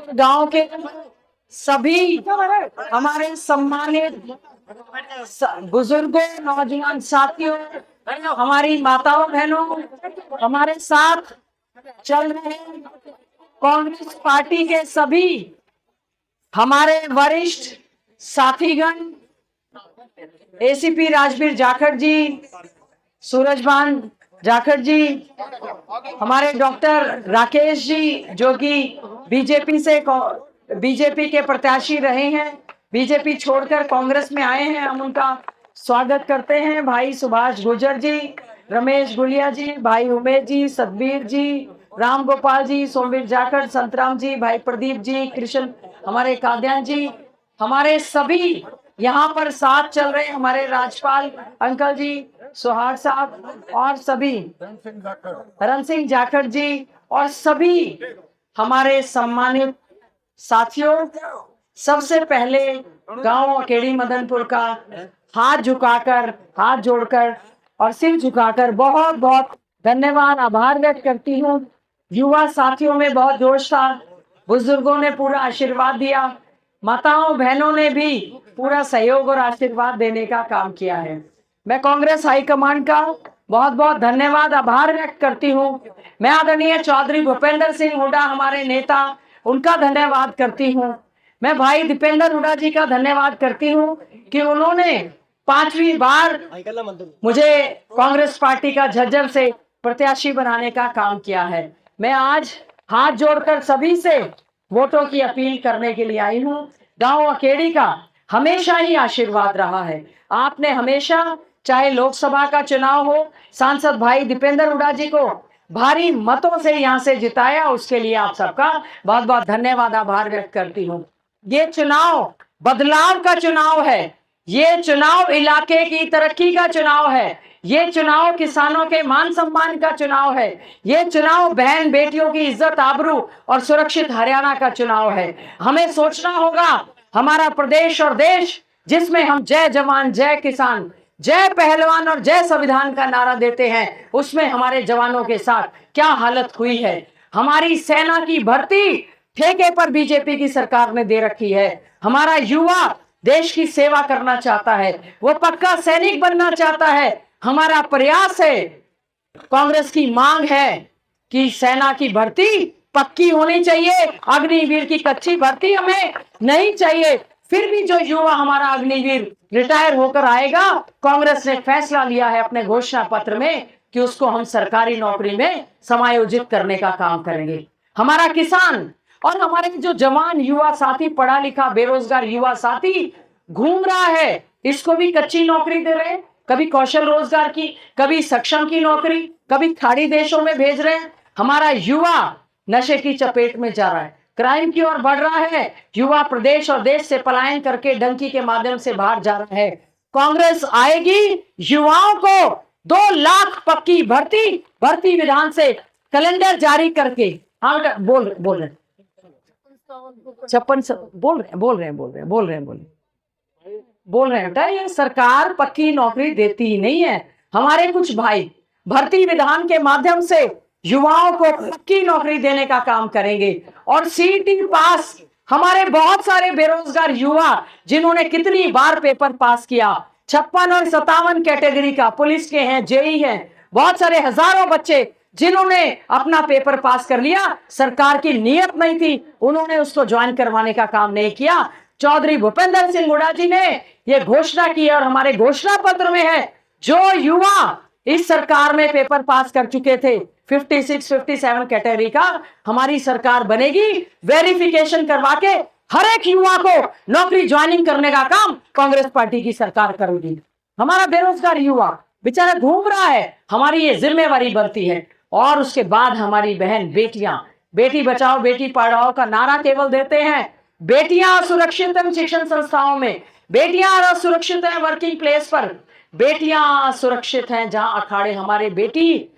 गांव के सभी हमारे सम्मानित बुजुर्गों, नौजवान साथियों, हमारी माताओं बहनों, हमारे साथ चल रहे कांग्रेस पार्टी के सभी हमारे वरिष्ठ साथीगण, एसीपी राजवीर जाखड़ जी, सूरजभान जाखड़ जी, हमारे डॉक्टर राकेश जी जो कि बीजेपी के प्रत्याशी रहे हैं, बीजेपी छोड़कर कांग्रेस में आए हैं, हम उनका स्वागत करते हैं। भाई सुभाष गुर्जर जी, रमेश गुलिया जी, भाई उमेश जी, सतबीर जी, राम गोपाल जी, सोमवीर जाखड़, संतराम जी, भाई प्रदीप जी, कृष्ण, हमारे काद्यान जी, हमारे सभी यहाँ पर साथ चल रहे हमारे राजपाल अंकल जी, सुहाग साहब और सभी रन सिंह जाखड़ जी और सभी हमारे सम्मानित साथियों, सबसे पहले गांव अकेड़ी मदनपुर का हाथ झुकाकर, हाथ जोड़कर और सिर झुकाकर बहुत बहुत धन्यवाद, आभार व्यक्त करती हूँ। युवा साथियों में बहुत जोश था, बुजुर्गों ने पूरा आशीर्वाद दिया, माताओं बहनों ने भी पूरा सहयोग और आशीर्वाद देने का काम किया है। मैं कांग्रेस हाईकमान का बहुत बहुत धन्यवाद, आभार व्यक्त करती हूँ। मैं आदरणीय चौधरी भूपेंद्र सिंह हुड्डा हमारे नेता, उनका धन्यवाद करती हूँ। मैं भाई दीपेंद्र हुड्डा जी का धन्यवाद करती हूँ कि उन्होंने 5वीं बार मुझे कांग्रेस पार्टी का झज्जर से प्रत्याशी बनाने का काम किया है। मैं आज हाथ जोड़कर सभी से वोटों की अपील करने के लिए आई हूँ। गांव अकेड़ी का हमेशा ही आशीर्वाद रहा है, आपने हमेशा, चाहे लोकसभा का चुनाव हो, सांसद भाई दीपेंद्र हुड्डा जी को भारी मतों से यहाँ से जिताया, उसके लिए आप सबका बहुत बहुत धन्यवाद, आभार व्यक्त करती हूँ। ये चुनाव बदलाव का चुनाव है, ये चुनाव इलाके की तरक्की का चुनाव है, ये चुनाव किसानों के मान सम्मान का चुनाव है, ये चुनाव बहन बेटियों की इज्जत आबरू और सुरक्षित हरियाणा का चुनाव है। हमें सोचना होगा हमारा प्रदेश और देश जिसमें हम जय जवान, जय किसान, जय पहलवान और जय संविधान का नारा देते हैं, उसमें हमारे जवानों के साथ क्या हालत हुई है। हमारी सेना की भर्ती ठेके पर बीजेपी की सरकार ने दे रखी है। हमारा युवा देश की सेवा करना चाहता है, वो पक्का सैनिक बनना चाहता है। हमारा प्रयास है, कांग्रेस की मांग है कि सेना की भर्ती पक्की होनी चाहिए, अग्निवीर की कच्ची भर्ती हमें नहीं चाहिए। फिर भी जो युवा हमारा अग्निवीर रिटायर होकर आएगा, कांग्रेस ने फैसला लिया है अपने घोषणा पत्र में कि उसको हम सरकारी नौकरी में समायोजित करने का काम करेंगे। हमारा किसान और हमारे जो जवान युवा साथी, पढ़ा लिखा बेरोजगार युवा साथी घूम रहा है, इसको भी कच्ची नौकरी दे रहे हैं, कभी कौशल रोजगार की, कभी सक्षम की नौकरी, कभी खाड़ी देशों में भेज रहे हैं। हमारा युवा नशे की चपेट में जा रहा है, क्राइम की ओर बढ़ रहा है, युवा प्रदेश और देश से पलायन करके डंकी के माध्यम से बाहर जा रहा है। कांग्रेस आएगी, युवाओं को 2 लाख पक्की भर्ती विधान से कैलेंडर जारी करके, हाँ बोल रहे 56 बोल रहे हैं बेटा, ये सरकार पक्की नौकरी देती ही नहीं है। हमारे कुछ भाई भर्ती विधान के माध्यम से युवाओं को पक्की नौकरी देने का काम करेंगे और सीईटी पास हमारे बहुत सारे बेरोजगार युवा जिन्होंने कितनी बार पेपर पास किया, 56 और 57 कैटेगरी का, पुलिस के हैं, जेई हैं, बहुत सारे हजारों बच्चे जिन्होंने अपना पेपर पास कर लिया, सरकार की नीयत नहीं थी, उन्होंने उसको ज्वाइन करवाने का काम नहीं किया। चौधरी भूपेंद्र सिंह हुड्डा जी ने यह घोषणा की और हमारे घोषणा पत्र में है, जो युवा इस सरकार में पेपर पास कर चुके थे 56, 57 कैटेगरी का, हमारी सरकार बनेगी, वेरिफिकेशन करवा के हर एक युवा को नौकरी ज्वाइनिंग करने का काम कांग्रेस पार्टी की सरकार करेगी। हमारा बेरोजगार युवा बेचारा घूम रहा है, हमारी ये जिम्मेवारी बनती है। और उसके बाद हमारी बहन बेटियां, बेटी बचाओ बेटी पढ़ाओ का नारा केवल देते हैं, बेटियां सुरक्षित हैं शिक्षण संस्थाओं में, बेटियां सुरक्षित हैं वर्किंग प्लेस पर, बेटियां सुरक्षित हैं जहां अखाड़े। हमारे बेटी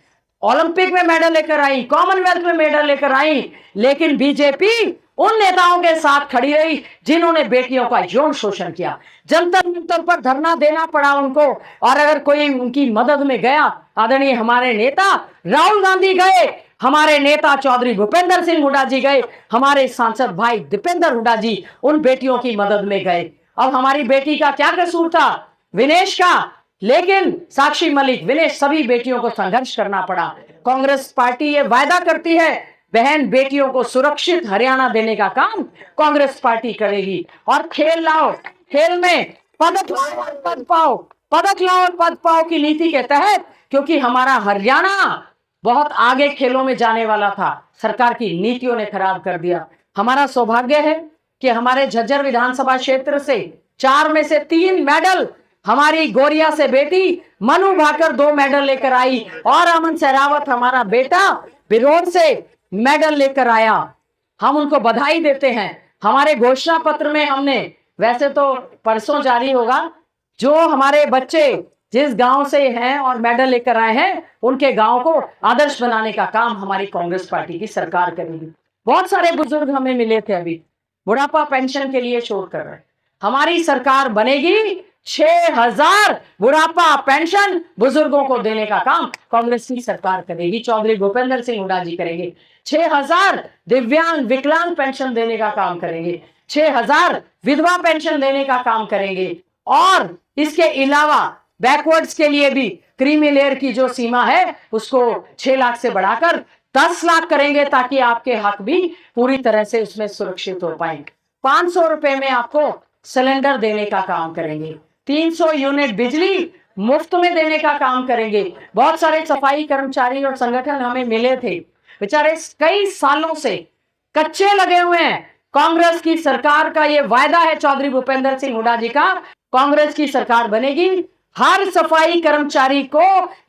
ओलंपिक में मेडल लेकर आई, कॉमनवेल्थ में मेडल लेकर आई, लेकिन बीजेपी उन नेताओं के साथ खड़ी रही जिन्होंने बेटियों का यौन शोषण किया। जंतर मंतर पर धरना देना पड़ा उनको, और अगर कोई उनकी मदद में गया, आदरणीय हमारे नेता राहुल गांधी गए, हमारे नेता चौधरी भूपेंद्र सिंह हुड्डा जी गए, हमारे सांसद भाई दीपेंद्र हुड्डा जी उन बेटियों की मदद में गए। अब हमारी बेटी का क्या कसूर था, विनेश का, लेकिन साक्षी मलिक, विनेश, सभी बेटियों को संघर्ष करना पड़ा। कांग्रेस पार्टी ये वायदा करती है बहन बेटियों को सुरक्षित हरियाणा देने का काम कांग्रेस पार्टी करेगी। और खेल लाओ, खेल में पदक लाओ और पद पाओ, पदक लाओ और पद पाओ की नीति के तहत, क्योंकि हमारा हरियाणा बहुत आगे खेलों में जाने वाला था, सरकार की नीतियों ने खराब कर दिया। हमारा सौभाग्य है कि हमारे झज्जर विधानसभा क्षेत्र से 4 में से 3 मेडल हमारी गोरिया से बेटी मनु भाकर 2 मेडल लेकर आई, और अमन सहरावत हमारा बेटा बिरोड से मेडल लेकर आया। हम उनको बधाई देते हैं। हमारे घोषणा पत्र में हमने, वैसे तो परसों जारी होगा, जो हमारे बच्चे जिस गांव से हैं और मेडल लेकर आए हैं उनके गांव को आदर्श बनाने का काम हमारी कांग्रेस पार्टी की सरकार करेगी। बहुत सारे बुजुर्ग हमें मिले थे, अभी बुढ़ापा पेंशन के लिए शोर कर रहे हैं। हमारी सरकार बनेगी, 6000 बुढ़ापा पेंशन बुजुर्गों को देने का काम कांग्रेस की सरकार करेगी, चौधरी भूपेंद्र सिंह हुड्डा जी करेंगे। 6000 दिव्यांग विकलांग पेंशन देने का काम करेंगे, 6000 विधवा पेंशन देने का काम करेंगे। और इसके अलावा बैकवर्ड्स के लिए भी क्रीमी लेयर की जो सीमा है उसको 6 लाख से बढ़ाकर 10 लाख करेंगे, ताकि आपके हक भी पूरी तरह से उसमें सुरक्षित हो पाए। 500 रुपए में आपको सिलेंडर देने का काम करेंगे, 300 यूनिट बिजली मुफ्त में देने का काम करेंगे। बहुत सारे सफाई कर्मचारी और संगठन हमें मिले थे, बेचारे कई सालों से कच्चे लगे हुए हैं। कांग्रेस की सरकार का ये वायदा है चौधरी भूपेंद्र सिंह हुड्डा जी का, कांग्रेस की सरकार बनेगी, हर सफाई कर्मचारी को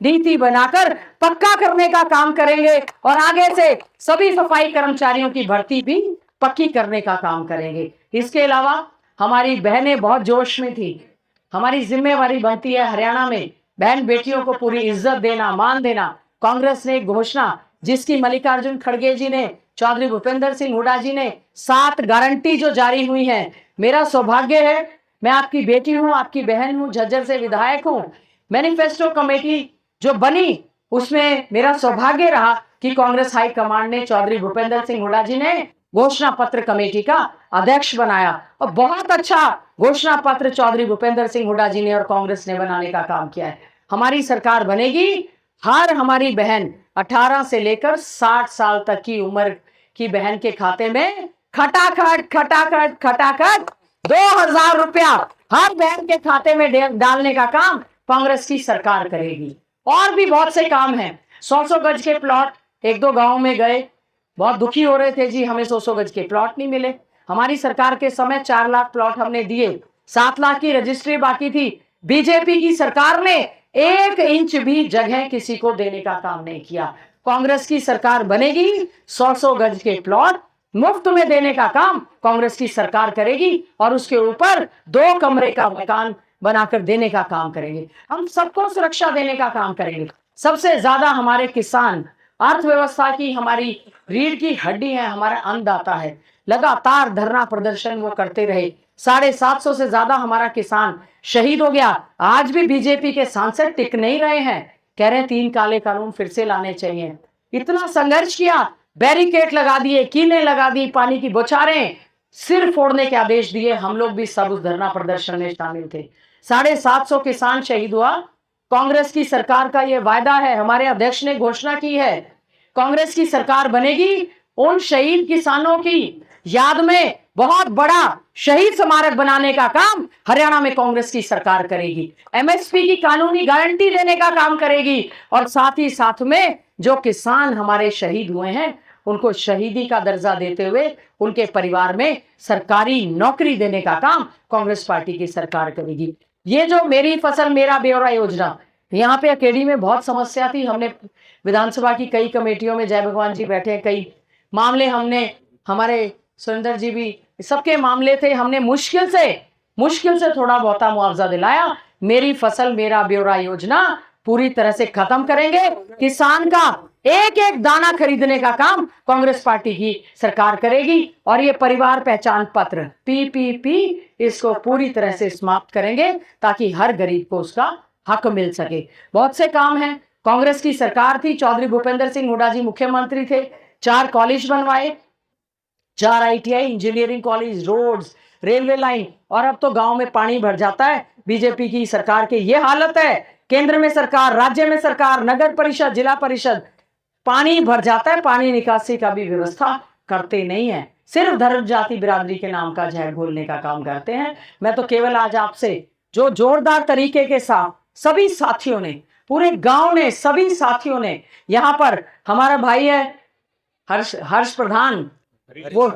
नीति बनाकर पक्का करने का काम करेंगे, और आगे से सभी सफाई कर्मचारियों की भर्ती भी पक्की करने का काम करेंगे। इसके अलावा हमारी बहनें बहुत जोश में थी, हमारी जिम्मेवारी बनती है हरियाणा में बहन बेटियों को पूरी इज्जत देना, मान देना। कांग्रेस ने एक घोषणा, जिसकी मल्लिकार्जुन खड़गे जी ने, चौधरी भूपेंद्र सिंह हुड्डा जी ने 7 गारंटी जो जारी हुई है, मेरा सौभाग्य है, मैं आपकी बेटी हूं, आपकी बहन हूं, झज्जर से विधायक हूं। मैनिफेस्टो कमेटी जो बनी उसमें मेरा सौभाग्य रहा कि कांग्रेस हाई कमांड ने चौधरी भूपेंद्र सिंह हुड्डा जी ने घोषणा पत्र कमेटी का अध्यक्ष बनाया, और बहुत अच्छा घोषणा पत्र चौधरी भूपेंद्र सिंह हुड्डा जी ने और कांग्रेस ने बनाने का काम किया है। हमारी सरकार बनेगी, हर हमारी बहन 18 से लेकर 60 साल तक की उम्र की बहन के खाते में खटाखट खटाखट खटाखट 2000 रुपया हर बहन के खाते में डालने का काम कांग्रेस की सरकार करेगी। और भी बहुत से काम हैं। 100 गज के प्लॉट, 1-2 गांव में गए, बहुत दुखी हो रहे थे जी, हमें 100 गज के प्लॉट नहीं मिले। हमारी सरकार के समय 4 लाख प्लॉट हमने दिए, 7 लाख की रजिस्ट्री बाकी थी। बीजेपी की सरकार ने 1 इंच भी जगह किसी को देने का काम नहीं किया। कांग्रेस की सरकार बनेगी, 100 गज के प्लॉट मुफ्त में देने का काम कांग्रेस की सरकार करेगी, और उसके ऊपर 2 कमरे का मकान बनाकर देने का काम करेंगे। हम सबको सुरक्षा देने का काम करेंगे। सबसे ज्यादा हमारे किसान अर्थव्यवस्था की हमारी रीढ़ की हड्डी है, हमारा अन्नदाता है। लगातार धरना प्रदर्शन वो करते रहे, 750 से ज्यादा हमारा किसान शहीद हो गया। आज भी बीजेपी के सांसद टिक नहीं रहे हैं, कह रहे हैं 3 काले कानून फिर से लाने चाहिए। इतना संघर्ष किया, बैरिकेड लगा दिए, कीलें लगा दी, पानी की बौछारें, सिर फोड़ने के आदेश दिए। हम लोग भी सब उस धरना प्रदर्शन में शामिल थे। 750 किसान शहीद हुआ। कांग्रेस की सरकार का ये वायदा है, हमारे अध्यक्ष ने घोषणा की है, कांग्रेस की सरकार बनेगी, उन शहीद किसानों की याद में बहुत बड़ा शहीद स्मारक बनाने का काम हरियाणा में कांग्रेस की सरकार करेगी। एमएसपी की कानूनी गारंटी देने का काम करेगी, और साथ ही साथ में जो किसान हमारे शहीद हुए हैं उनको शहीदी का दर्जा देते हुए उनके परिवार में सरकारी नौकरी देने का काम कांग्रेस पार्टी की सरकार करेगी। ये जो मेरी फसल मेरा ब्यौरा योजना, यहाँ पे अकेडी में बहुत समस्या थी। हमने विधानसभा की कई कमेटियों में, जय भगवान जी बैठे, कई मामले हमने, हमारे सुरेंद्र जी भी, सबके मामले थे, हमने मुश्किल से थोड़ा बहुता मुआवजा दिलाया। मेरी फसल मेरा ब्यौरा योजना पूरी तरह से खत्म करेंगे। किसान का एक एक दाना खरीदने का काम कांग्रेस पार्टी की सरकार करेगी, और ये परिवार पहचान पत्र पीपीपी इसको पूरी तरह से समाप्त करेंगे, ताकि हर गरीब को उसका हक मिल सके। बहुत से काम हैं, कांग्रेस की सरकार थी, चौधरी भूपेंद्र सिंह हुड्डा जी मुख्यमंत्री थे, 4 कॉलेज बनवाए, 4 ITI, engineering college, roads, railway line, और अब तो गांव में पानी भर जाता है। बीजेपी की सरकार की ये हालत है। केंद्र में सरकार, राज्य में सरकार, नगर परिषद, जिला परिषद, पानी भर जाता है, पानी निकासी का भी व्यवस्था करते नहीं है, सिर्फ धर्म जाति बिरादरी के नाम का जहर घोलने का काम करते हैं। मैं तो केवल आज आपसे जो जोरदार तरीके के साथ सभी साथियों ने, पूरे गांव ने, सभी साथियों ने, यहाँ पर हमारा भाई है हर्ष प्रधान, वो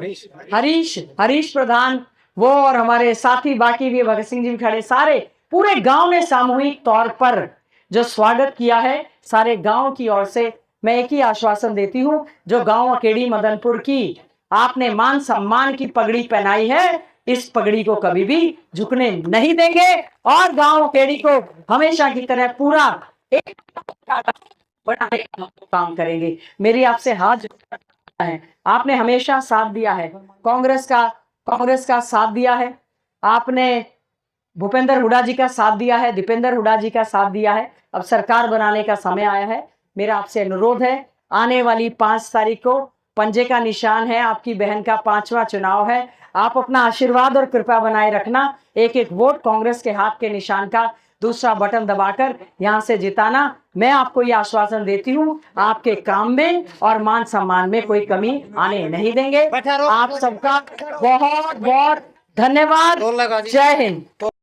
हरीश प्रधान, वो और हमारे साथी बाकी भी, भगत सिंह जी भी खड़े, सारे पूरे गांव ने सामूहिक तौर पर जो स्वागत किया है, सारे गांव की ओर से मैं एक ही आश्वासन देती हूं, जो गांव अकेड़ी मदनपुर की आपने मान सम्मान की पगड़ी पहनाई है, इस पगड़ी को कभी भी झुकने नहीं देंगे और गांव अकेड़ी को हमेशा की तरह पूरा एक बढ़ाने का काम करेंगे। मेरी आपसे हाथ है, आपने हमेशा साथ दिया है, कांग्रेस का साथ दिया है, आपने भूपेंद्र हुड्डा जी का साथ दिया है, दीपेंद्र हुड्डा जी का साथ दिया है। अब सरकार बनाने का समय आया है। मेरा आपसे अनुरोध है, आने वाली 5 तारीख को पंजे का निशान है, आपकी बहन का 5वां चुनाव है। आप अपना आशीर्वाद और कृपा बनाए रखना, एक एक वोट कांग्रेस के हाथ के निशान का दूसरा बटन दबाकर यहां से जिताना। मैं आपको यह आश्वासन देती हूं, आपके काम में और मान सम्मान में कोई कमी आने नहीं देंगे। आप सबका बहुत बहुत धन्यवाद। जय हिंद।